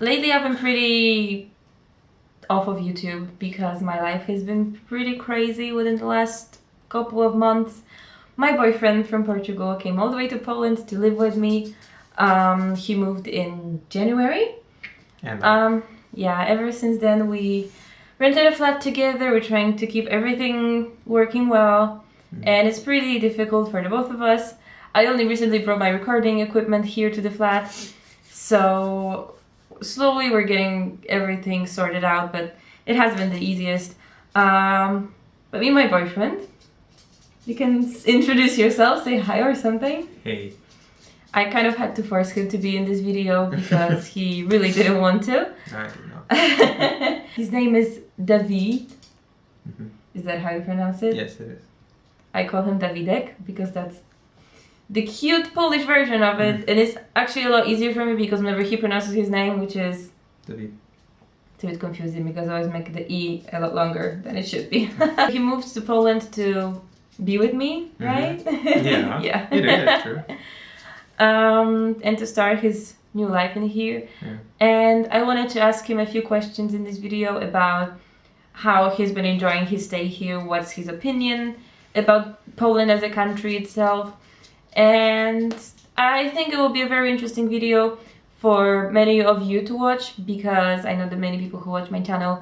Lately I've been pretty off of YouTube because my life has been pretty crazy within the last couple of months. My boyfriend from Portugal came all the way to Poland to live with me. He moved in January. And Yeah, ever since then we rented a flat together. We're trying to keep everything working well, and it's pretty difficult for the both of us. I only recently brought my recording equipment here to the flat, so slowly we're getting everything sorted out, but it has been the easiest. But me and my boyfriend, you can introduce yourself, say hi or something. hey. I kind of had to force him to be in this video because he really didn't want to. I don't know. His name is David. Mhm. Is that how you pronounce it? Yes, it is. I call him Davidek because that's the cute Polish version of it. And it's actually a lot easier for me because whenever he pronounces his name, which is David. it's a bit confusing because I always make the E a lot longer than it should be. He moved to Poland to be with me, right? Yeah, Yeah. it is true. And to start his new life in here. Yeah. And I wanted to ask him a few questions in this video about how he's been enjoying his stay here, what's his opinion about Poland as a country itself. And I think it will be a very interesting video for many of you to watch because I know that many people who watch my channel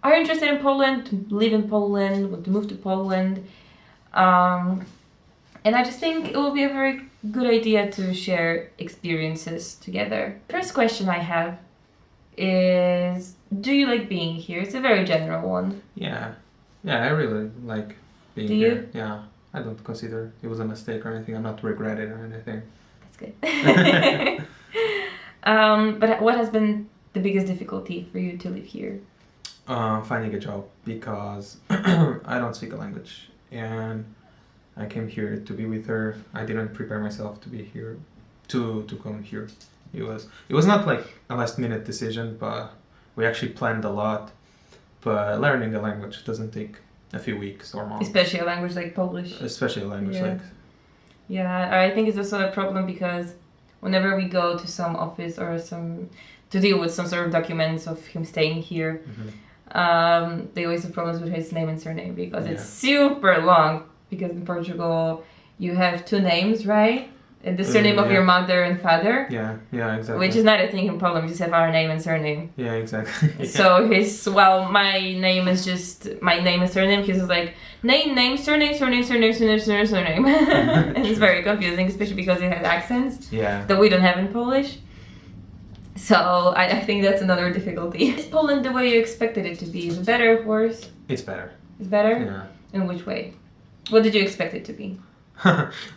are interested in Poland, live in Poland, want to move to Poland. And I just think it will be a very good idea to share experiences together. First question I have is, do you like being here? It's a very general one. Yeah. Yeah, I really like being Do here. you? Yeah. I don't consider it was a mistake or anything. I'm not regretting or anything. That's good. But what has been the biggest difficulty for you to live here? Finding a job because I don't speak a language and I came here to be with her. I didn't prepare myself to be here, to come here. It was not like a last minute decision, but we actually planned a lot. But learning a language doesn't take a few weeks or months. Especially a language like Polish. Especially a language Yeah. like. Yeah, I think it's also a problem because whenever we go to some office or to deal with some sort of documents of him staying here, they always have problems with his name and surname because it's super long. Because in Portugal, you have two names, right? And the surname of your mother and father. Yeah, exactly. Which is not a thing in Poland. We just have our name and surname. Yeah, exactly. Yeah. So my name is just my name and surname. His is like name, surname. And it's very confusing, especially because it has accents that we don't have in Polish. So I think that's another difficulty. Is Poland the way you expected it to be? Is it better or worse? It's better. It's better? Yeah. In which way? What did you expect it to be?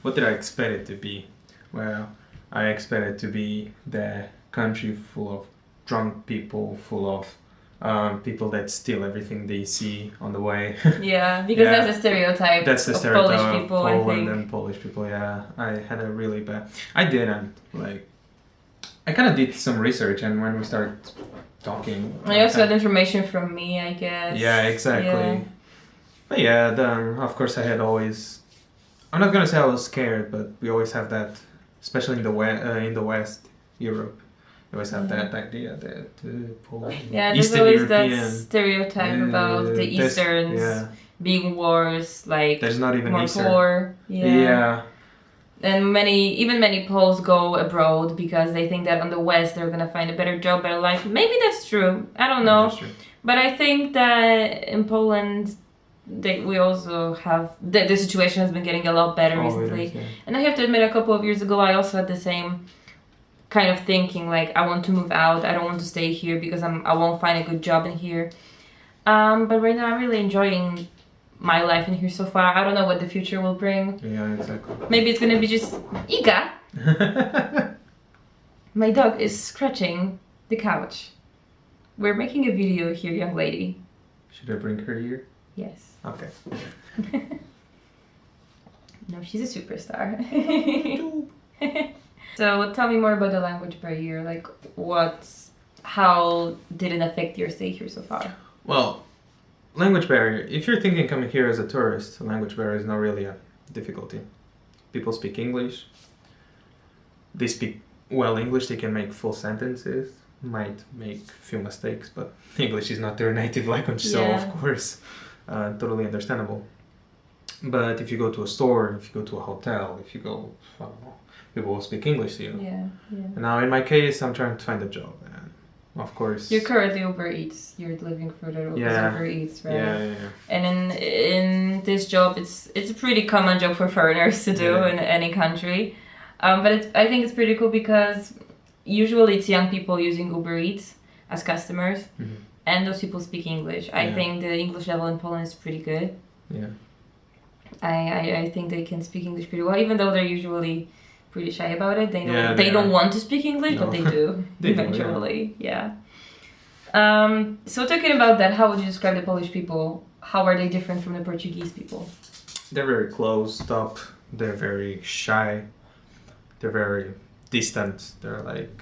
What did I expect it to be? Well, I expect it to be the country full of drunk people, full of people that steal everything they see on the way. Yeah, because that's a stereotype. That's the stereotype Polish people, of Poland I think. and Polish people. Yeah, I had a really bad. I didn't like. I kind of did some research, and when we started talking, I also had information from me, I guess. Yeah, exactly. Yeah. But yeah, then of course I had always. I'm not gonna say I was scared, but we always have that, especially in the West Europe. You always have that idea that Poland, yeah, there's Eastern always European, that stereotype about the Easterns being worse, like there's not even more Eastern. poor. Yeah. And many Poles go abroad because they think that on the West they're gonna find a better job, better life. Maybe that's true. I don't know. That's true. But I think that in Poland, we also have the situation has been getting a lot better recently. It is, yeah. And I have to admit, a couple of years ago, I also had the same kind of thinking, like I want to move out. I don't want to stay here because I won't find a good job in here. But right now, I'm really enjoying my life in here so far. I don't know what the future will bring. Yeah, exactly. Maybe it's gonna be just Iga. My dog is scratching the couch. We're making a video here, young lady. Should I bring her here? Yes. Okay. No, she's a superstar. So tell me more about the language barrier. Like, how did it affect your stay here so far? Well, language barrier. If you're thinking coming here as a tourist, language barrier is not really a difficulty. People speak English. They speak well English. They can make full sentences. might make few mistakes, but English is not their native language, so Yeah. of course, totally understandable. But if you go to a store, if you go to a hotel, if you go, I don't know, people will speak English to you. Yeah, yeah. And now in my case, I'm trying to find a job, and of course. You're currently Uber Eats. You're living through the Yeah. Uber Eats, right? Yeah. And in this job, it's a pretty common job for foreigners to do Yeah. in any country. But I think it's pretty cool because usually it's young people using Uber Eats as customers, Mhm. and those people speak English. I Yeah. think the English level in Poland is pretty good. Yeah. I think they can speak English pretty well, even though they're usually pretty shy about it. They don't Yeah, they they don't are. want to speak English, but No. they do They do, eventually. Yeah. So talking about that, how would you describe the Polish people? How are they different from the Portuguese people? They're very closed up. They're very shy. They're very distant. They're like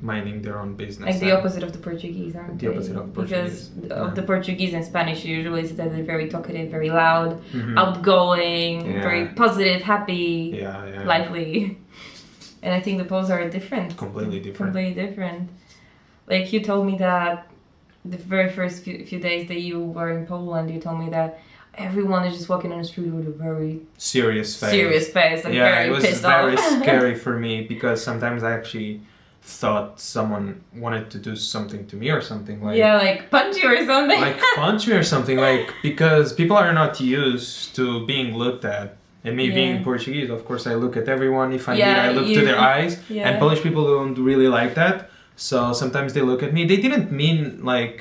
minding their own business. Like the and- opposite of the Portuguese, aren't The they? opposite of Because Portuguese, of yeah. the Portuguese and Spanish usually is that they're very talkative, very loud, Mhm. outgoing, Yeah. very positive, happy, Yeah. lively. And I think the Poles are different. Completely different. Completely different. Like you told me that the very first few days that you were in Poland, you told me that everyone is just walking on the street with a very Serious face. serious face, like Yeah, very it was pissed very off. scary for me because sometimes I actually thought someone wanted to do something to me or something like. Yeah, like punch you or something. Like punch me or something, like, because people are not used to being looked at. And me being Yeah. Portuguese, of course, I look at everyone. If I Yeah, meet, I look to their eyes. Yeah. And Polish people don't really like that. So sometimes they look at me. They didn't mean like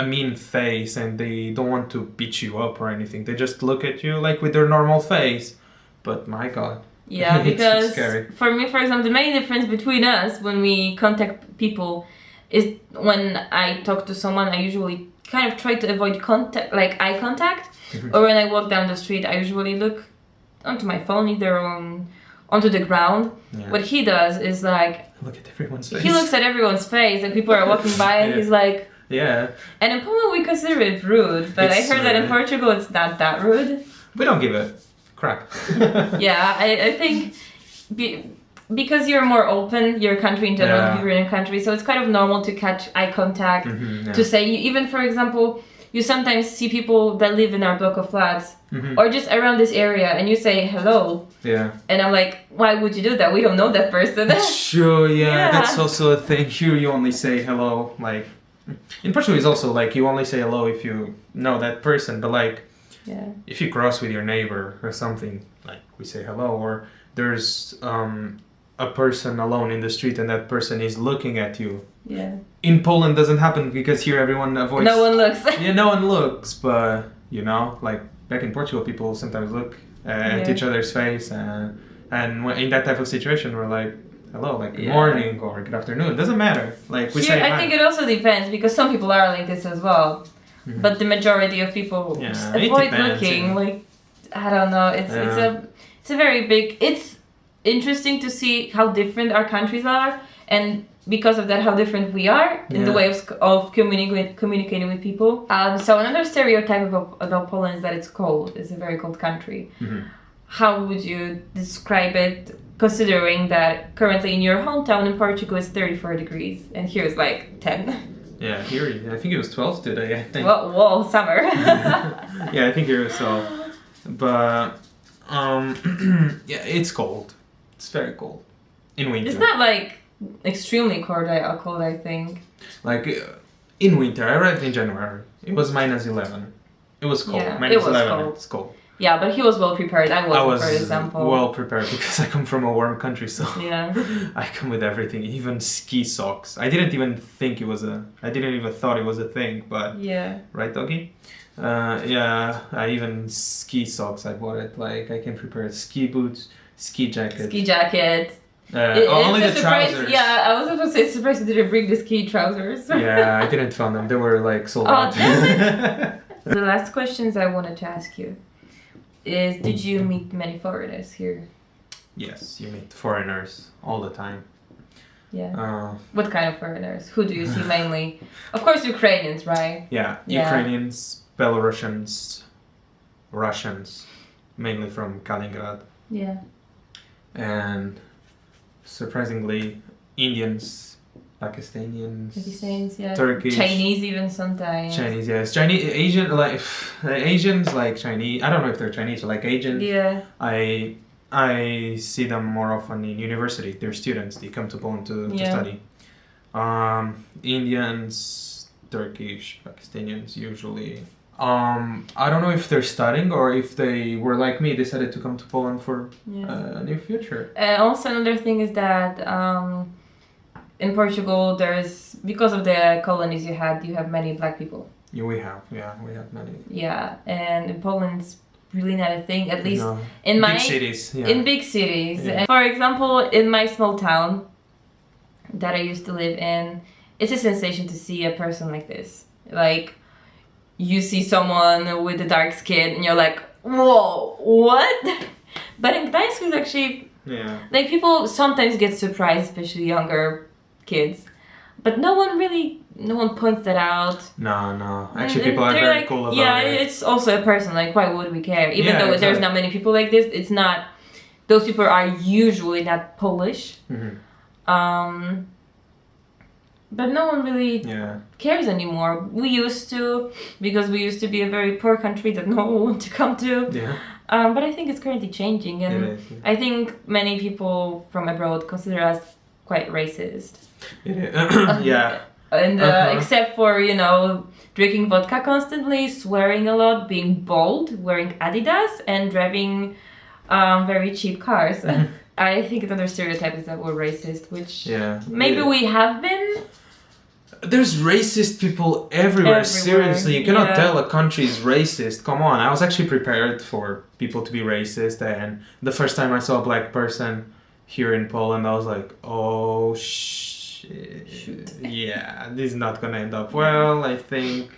a mean face, and they don't want to beat you up or anything. They just look at you like with their normal face. But my God. Yeah, It's because scary. for me, for example, the main difference between us when we contact people is when I talk to someone, I usually kind of try to avoid contact, like eye contact, or when I walk down the street, I usually look onto my phone, either onto the ground. Yeah. What he does is like Look at everyone's face. he looks at everyone's face, and people are walking by, and Yeah. he's like. Yeah. And in Poland, we consider it rude, but I It's heard that in rude. Portugal, it's not that rude. We don't give a crap. Yeah, I think because you're more open, your country in general, Yeah. you're in a country, so it's kind of normal to catch eye contact, Mhm, yeah. to say, even for example, you sometimes see people that live in our block of flats, Mhm. or just around this area, and you say hello, Yeah. and I'm like, why would you do that? We don't know that person. Sure, yeah, Yeah. that's also a thing. Here you only say hello, like in Portugal it's also like you only say hello if you know that person, but like Yeah. if you cross with your neighbor or something, like we say hello, or there's a person alone in the street and that person is looking at you. Yeah. In Poland doesn't happen because here everyone avoids. No one looks. Yeah, no one looks, but you know, like back in Portugal, people sometimes look at Yeah. each other's face, and in that type of situation, we're like, hello, like good Yeah. morning or good afternoon. Doesn't matter. Like we say. Here, I hi. think it also depends, because some people are like this as well. Mhm. But the majority of people Yeah, just it avoid depends, looking. yeah. Like, I don't know. It's a very big. It's interesting to see how different our countries are, and because of that, how different we are in the Yeah. way of communicating with people. So another stereotype about Poland is that it's cold. It's a very cold country. Mhm. How would you describe it, considering that currently in your hometown in Portugal it's 34 degrees, and here it's like 10? Yeah, here I think it was 12 today. I think. Whoa, summer. Yeah, I think here so. But yeah, it's cold. It's very cold in winter. It's not like extremely cold, I think. Like in winter, I arrived in January. It was -11. It was cold. Yeah, -11. it was cold. It's cold. Yeah, but he was well prepared. I I wasn't, was for example. well prepared because I come from a warm country, so Yeah. I come with everything, even ski socks. I didn't even think it was I didn't even thought it was a thing, but Yeah. right, doggy? Yeah, I even ski socks. I bought it. Like I can prepare ski boots, ski jacket. Ski jacket. Only It's the a surprise. trousers. Yeah, I was about to say, it's surprised you didn't bring the ski trousers. Yeah, I didn't find them. They were like sold Oh, out. The last questions I wanted to ask you is, did you meet many foreigners here? Yes, you meet foreigners all the time. Yeah. What kind of foreigners? Who do you see mainly? Of course, Ukrainians, right? Yeah, Yeah. Ukrainians, Belarusians, Russians, mainly from Kaliningrad, Yeah. and surprisingly, Indians, Pakistanians, yeah. Turkish, Chinese even sometimes. Chinese, yes, Chinese, Asian, like Asians like Chinese. I don't know if they're Chinese or like Asians. Yeah. I see them more often in university. They're students. They come to Poland to study. Indians, Turkish, Pakistanians usually. I don't know if they're studying or if they were like me, decided to come to Poland for a new future. Also, another thing is that in Portugal, because of the colonies you have many black people. Yeah, we have many. Yeah, and in Poland, it's really not a thing. At least in big cities. Yeah. In big cities, for example, in my small town that I used to live in, it's a sensation to see a person like this. Like, you see someone with a dark skin and you're like, whoa, what? But in Gdańsk, it's actually, like, people sometimes get surprised, especially younger kids. But no one points that out. No. Actually, people are very like, cool about it. Yeah, it's also a person, like, why would we care? Even though there's not many people like this, it's not, those people are usually not Polish. Mm-hmm. But no one really cares anymore. We used to, because we used to be a very poor country that no one wanted to come to. Yeah. But I think it's currently changing, and I think many people from abroad consider us quite racist. It is. Yeah. And except for, drinking vodka constantly, swearing a lot, being bold, wearing Adidas, and driving very cheap cars. I think another stereotype is that we're racist, which maybe we have been. There's racist people everywhere. Seriously, you cannot tell a country is racist. Come on, I was actually prepared for people to be racist, and the first time I saw a black person here in Poland, I was like, oh shit. Yeah, this is not gonna end up well. I think,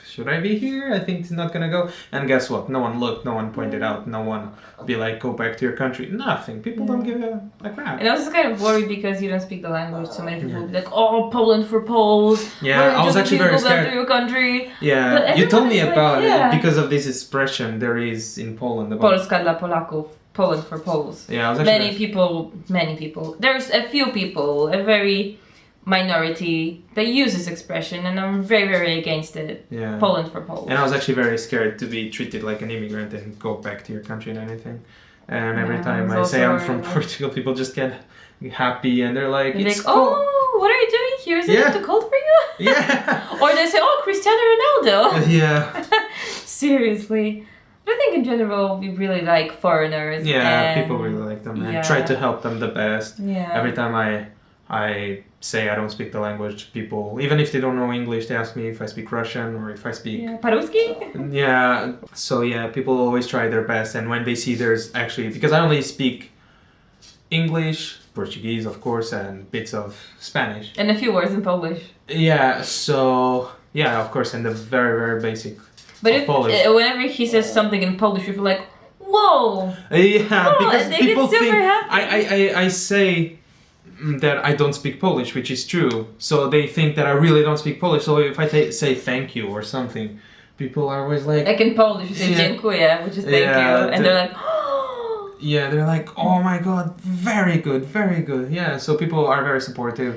should I be here? I think it's not gonna go. And guess what? No one looked, no one pointed out, no one be like, go back to your country. Nothing. People don't give a crap. And I was just kind of worried because you don't speak the language. So many people would be like, oh, Poland for Poles. Yeah, I was actually very scared. Go back to your country. Yeah, you told me about it because of this expression there is in Poland. About Polska dla Polaków. Poland for Poles. Yeah, I was actually many people. There's a few people, a very minority that use this expression, and I'm very, very against it. Yeah. Poland for Poles. And I was actually very scared to be treated like an immigrant and go back to your country and anything. And every time I say I'm from Portugal, people just get happy and they're like, it's cool. Oh, what are you doing here? Is it too cold for you? Yeah. Or they say, oh, Cristiano Ronaldo. Yeah. Seriously. I think in general we really like foreigners. Yeah, people really like them and try to help them the best. Yeah. Every time I say I don't speak the language, people, even if they don't know English, they ask me if I speak Russian or if I speak... Yeah, по-русски? Yeah, so people always try their best, and when they see there's actually... Because I only speak English, Portuguese, of course, and bits of Spanish. And a few words in Polish. Yeah, so... Yeah, of course, and the very, very basic But whenever he says something in Polish, you feel like, whoa! Yeah, whoa, because they people get super think... happy. I say... that I don't speak Polish, which is true. So they think that I really don't speak Polish. So if I say thank you or something, people are always like... Like in Polish, you say dziękuję, which is thank you. And they're like, oh! Yeah, they're like, oh my god, very good, very good. Yeah, so people are very supportive.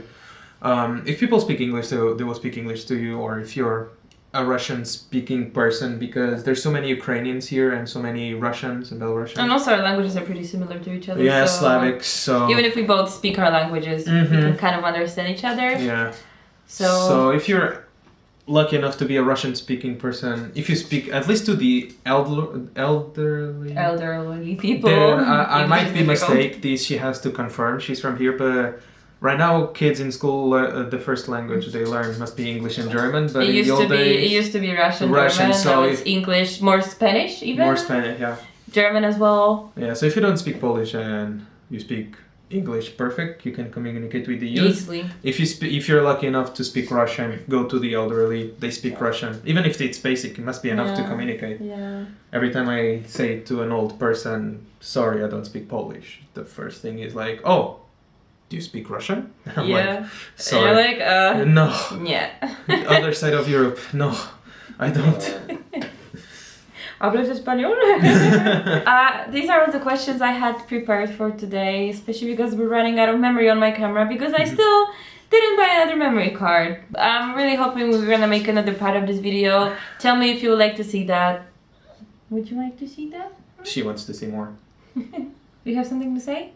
If people speak English, they will speak English to you. Or if you're a Russian-speaking person, because there's so many Ukrainians here and so many Russians and Belarusians. And also our languages are pretty similar to each other. Yeah, Slavic, so... Even if we both speak our languages, we can kind of understand each other. Yeah. So if you're lucky enough to be a Russian-speaking person, if you speak at least to the elderly people, then I might be mistaken. She has to confirm she's from here, but... Right now, kids in school, the first language they learn must be English and German, but in the old days... It used to be Russian, German, so now it's English, more Spanish even? More Spanish, yeah. German as well. Yeah, so if you don't speak Polish and you speak English perfect, you can communicate with the youth. Easily. If you're lucky enough to speak Russian, go to the elderly, they speak Russian. Even if it's basic, it must be enough to communicate. Yeah. Every time I say to an old person, sorry, I don't speak Polish, the first thing is like, oh, do you speak Russian? I'm like, sorry. And you're like, no. Yeah. Other side of Europe, no, I don't. Hablas español? These are all the questions I had prepared for today, especially because we're running out of memory on my camera, because I still didn't buy another memory card. I'm really hoping we're gonna make another part of this video. Tell me if you would like to see that. Would you like to see that? She wants to see more. You have something to say?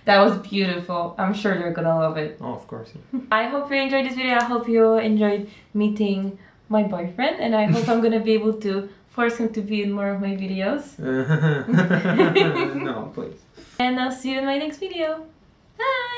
That was beautiful. I'm sure you're gonna love it. Oh, of course. I hope you enjoyed this video. I hope you enjoyed meeting my boyfriend, and I hope I'm gonna be able to force him to be in more of my videos. No, please. And I'll see you in my next video. Bye!